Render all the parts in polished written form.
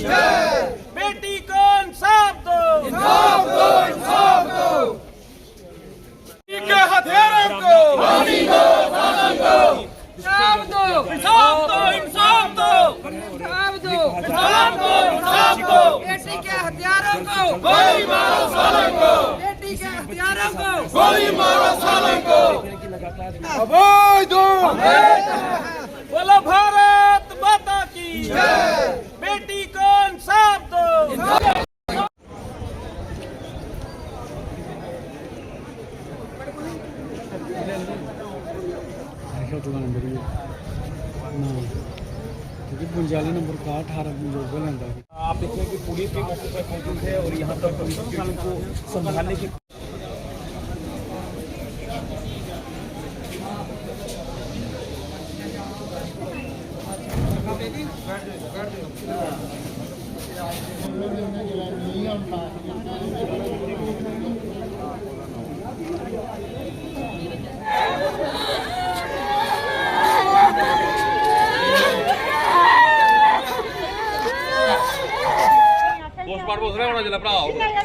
बेटी को इंसाफ दो, इंसाफ दो, इंसाफ दो। के हथियारों को फांसी दो, फांसी दो। इंसाफ दो, इंसाफ दो, इंसाफ दो, इंसाफ दो, इंसाफ दो, इंसाफ दो। बेटी के हथियारों को गोली मारो साले को, बेटी के हथियारों को गोली मारो साले को। अभय दो। बोलो भारत माता की जय। बेटी को इंसाफ दो। पंजाली नंबर का 18 लेंदा। आप देखिए कि पुलिस भी मौके पर मौजूद है और यहाँ पर पुलिस को संभालने की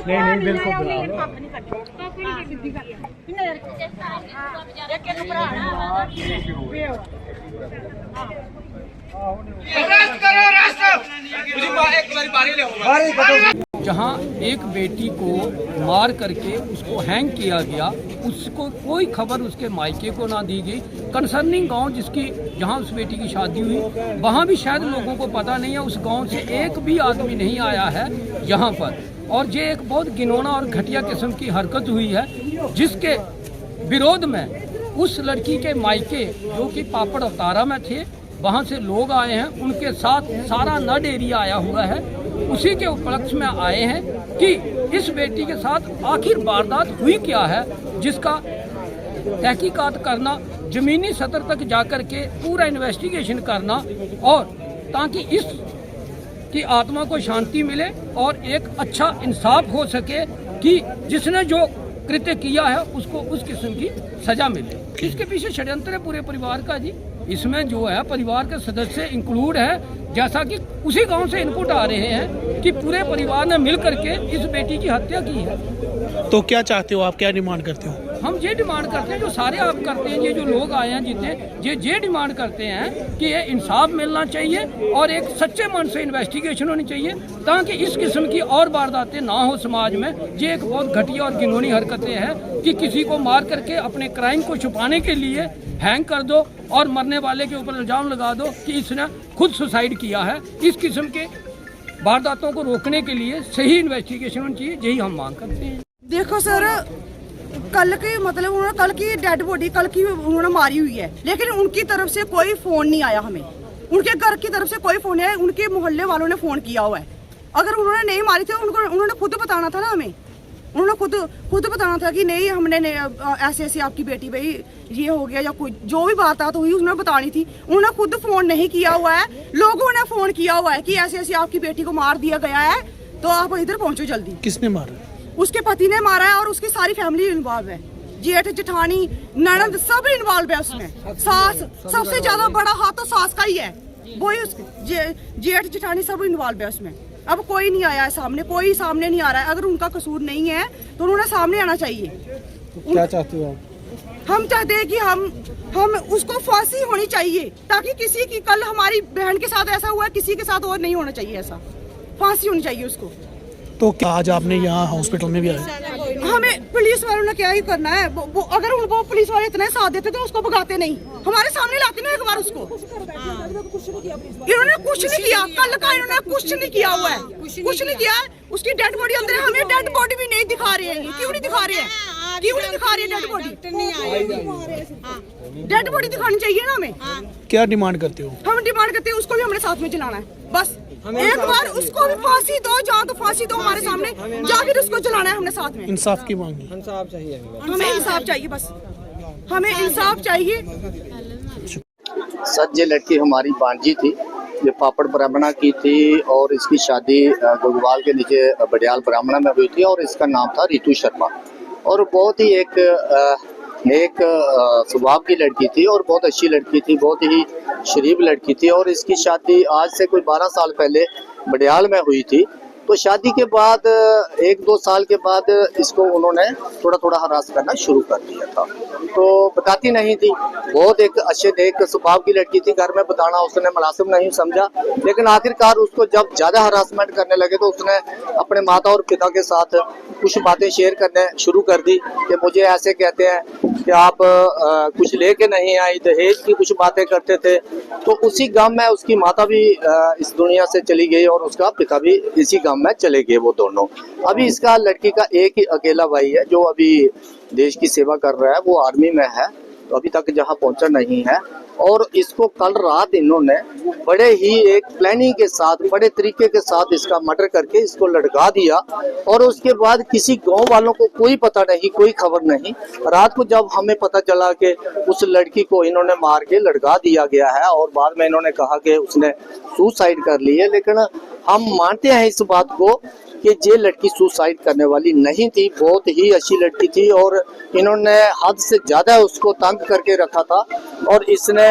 नहीं बिल्कुल जहां एक बेटी को मार करके उसको हैंग किया गया, उसको कोई खबर उसके मायके को ना दी गई। कंसर्निंग गांव जिसकी जहां उस बेटी की शादी हुई, वहां भी शायद लोगों को पता नहीं है। उस गांव से एक भी आदमी नहीं आया है यहाँ पर। और ये एक बहुत घिनौना और घटिया किस्म की हरकत हुई है, जिसके विरोध में उस लड़की के मायके जो कि पापड़ अवतारा में थे, वहाँ से लोग आए हैं। उनके साथ सारा नड एरिया आया हुआ है। उसी के उपलक्ष्य में आए हैं कि इस बेटी के साथ आखिर वारदात हुई क्या है, जिसका तहकीकात करना, जमीनी सतह तक जाकर के पूरा इन्वेस्टिगेशन करना, और ताकि इस की आत्मा को शांति मिले और एक अच्छा इंसाफ हो सके कि जिसने जो कृत्य किया है उसको उस किस्म की सजा मिले। इसके पीछे षड्यंत्र है पूरे परिवार का जी। इसमें जो है परिवार के सदस्य इंक्लूड है, जैसा कि उसी गांव से इनपुट आ रहे हैं कि पूरे परिवार ने मिल करके इस बेटी की हत्या की है। तो क्या चाहते हो आप, क्या डिमांड करते हो? हम ये डिमांड करते हैं, जो सारे आप करते हैं, ये जो लोग आए हैं जितने, ये डिमांड करते हैं कि ये इंसाफ मिलना चाहिए और एक सच्चे मन से इन्वेस्टिगेशन होनी चाहिए, ताकि इस किस्म की और वारदातें ना हो समाज में। ये एक बहुत घटिया और घिनौनी हरकतें हैं कि किसी को मार करके अपने क्राइम को छुपाने के लिए हैंग कर दो और मरने वाले के ऊपर इल्जाम लगा दो कि इसने खुद सुसाइड किया है। इस किस्म के वारदातों को रोकने के लिए सही इन्वेस्टिगेशन होनी चाहिए, यही हम मांग करते हैं। देखो सर, कल की मतलब उन्होंने कल की डेड बॉडी कल की उन्होंने मारी हुई है, लेकिन उनकी तरफ से कोई फोन नहीं आया हमें। उनके घर की तरफ से कोई फोन नहीं आया। उनके मोहल्ले वालों ने फोन किया हुआ है। अगर उन्होंने नहीं मारी थी उन्होंने खुद बताना था ना हमें। उन्होंने खुद बताना था कि नहीं हमने ऐसे ऐसे आपकी बेटी भाई ये हो गया, या कोई जो भी बात तो हुई उन्होंने बतानी थी। उन्होंने खुद फोन नहीं किया हुआ है, लोगों ने फोन किया हुआ है कि ऐसे ऐसे आपकी बेटी को मार दिया गया है, तो आप इधर पहुंचो जल्दी। किसने मारा? उसके पति ने मारा है और उसकी सारी फैमिली इन्वॉल्व है। जेठ जेठानी ननद सब इन्वॉल्व है उसमें। सास सबसे ज्यादा बड़ा हाथ तो सास का ही है, वही उसके जेठ जेठानी सब इन्वॉल्व है उसमें। अब कोई नहीं आया है सामने, कोई सामने नहीं आ रहा है। अगर उनका कसूर नहीं है तो उन्होंने सामने आना चाहिए। तो क्या चाहते हो आप? हम चाहते हैं कि हम उसको फांसी होनी चाहिए, ताकि किसी की, कल हमारी बहन के साथ ऐसा हुआ है, किसी के साथ और नहीं होना चाहिए ऐसा। फांसी होनी चाहिए उसको। तो क्या आज आपने यहाँ हॉस्पिटल में भी आए? हमें पुलिस वालों ने क्या ही करना है। अगर वो पुलिस वाले इतने साथ देते तो उसको भगाते नहीं, हमारे सामने लाते ना एक बार उसको। इन्होंने कुछ नहीं किया, कल का इन्होंने कुछ नहीं किया हुआ है, कुछ नहीं किया। उसकी डेड बॉडी अंदर है, हमें डेड बॉडी भी नहीं दिखा रहे हैं। क्यों नहीं दिखा रहे हैं? क्यों नहीं दिखा रहे डेड बॉडी? डेड बॉडी दिखानी चाहिए ना हमें। क्या डिमांड करते हो? हम डिमांड करते हैं उसको भी हमारे साथ में चलाना है, बस एक बार उसको भी फांसी दो, जहाँ तो फांसी दो हमारे सामने, या फिर उसको चलाना है हमने साथ में। इंसाफ की मांग है। इंसाफ चाहिए हमें इंसाफ चाहिए, बस हमें इंसाफ चाहिए। सच ये लड़की हमारी भांजी थी, ये पापड़ ब्राह्मणा की थी और इसकी शादी गोगवाल के नीचे बडियाल ब्राह्मणा में हुई थी और इसका नाम था रितु शर्मा। और बहुत ही एक नेक स्वभाव की लड़की थी और बहुत अच्छी लड़की थी, बहुत ही शरीफ लड़की थी। और इसकी शादी आज से कोई 12 साल पहले बडियाल में हुई थी। तो शादी के बाद 1-2 साल के बाद इसको उन्होंने थोड़ा थोड़ा हरास करना शुरू कर दिया था। तो बताती नहीं थी, बहुत एक अच्छे नेक स्वभाव की लड़की थी, घर में बताना उसने मुनासिब नहीं समझा। लेकिन आखिरकार उसको जब ज्यादा हरासमेंट करने लगे तो उसने अपने माता और पिता के साथ कुछ बातें शेयर करने शुरू कर दी कि मुझे ऐसे कहते हैं कि आप कुछ लेके नहीं आई, दहेज की कुछ बातें करते थे। तो उसी गम में उसकी माता भी इस दुनिया से चली गई और उसका पिता भी इसी गम में चले गए वो दोनों। अभी इसका लड़की का एक ही अकेला भाई है जो अभी देश की सेवा कर रहा है, वो आर्मी में है, तो अभी तक जहाँ पहुंचा नहीं है। और इसको कल रात इन्होंने बड़े ही एक प्लानिंग के साथ, बड़े तरीके के साथ इसका मर्डर करके इसको लटका दिया। और उसके बाद किसी गांव वालों को कोई पता नहीं, कोई खबर नहीं। रात को जब हमें पता चला कि उस लड़की को इन्होंने मार के लटका दिया गया है और बाद में इन्होंने कहा कि उसने सुसाइड कर ली है, लेकिन हम मानते हैं इस बात को कि ये लड़की सुसाइड करने वाली नहीं थी, बहुत ही अच्छी लड़की थी और इन्होंने हद से ज्यादा उसको तंग करके रखा था। और इसने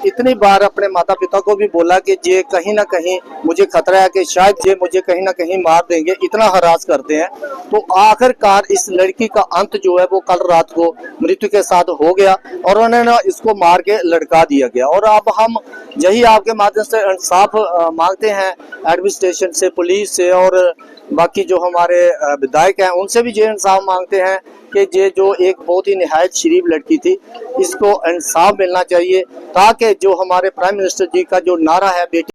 इतनी बार अपने माता पिता को भी बोला कि ये कहीं ना कहीं मुझे खतरा है कि शायद ये मुझे कहीं ना कहीं मार देंगे, इतना हरास करते हैं। तो आखिरकार इस लड़की का अंत जो है वो कल रात को मृत्यु के साथ हो गया और उन्होंने इसको मार के लटका दिया गया। और अब हम यही आपके माध्यम से इंसाफ मांगते हैं एडमिनिस्ट्रेशन से, पुलिस से और बाकी जो हमारे विधायक हैं उनसे भी ये इंसाफ मांगते हैं कि ये जो एक बहुत ही निहायत शरीफ लड़की थी, इसको इंसाफ मिलना चाहिए, ताकि जो हमारे प्राइम मिनिस्टर जी का जो नारा है बेटी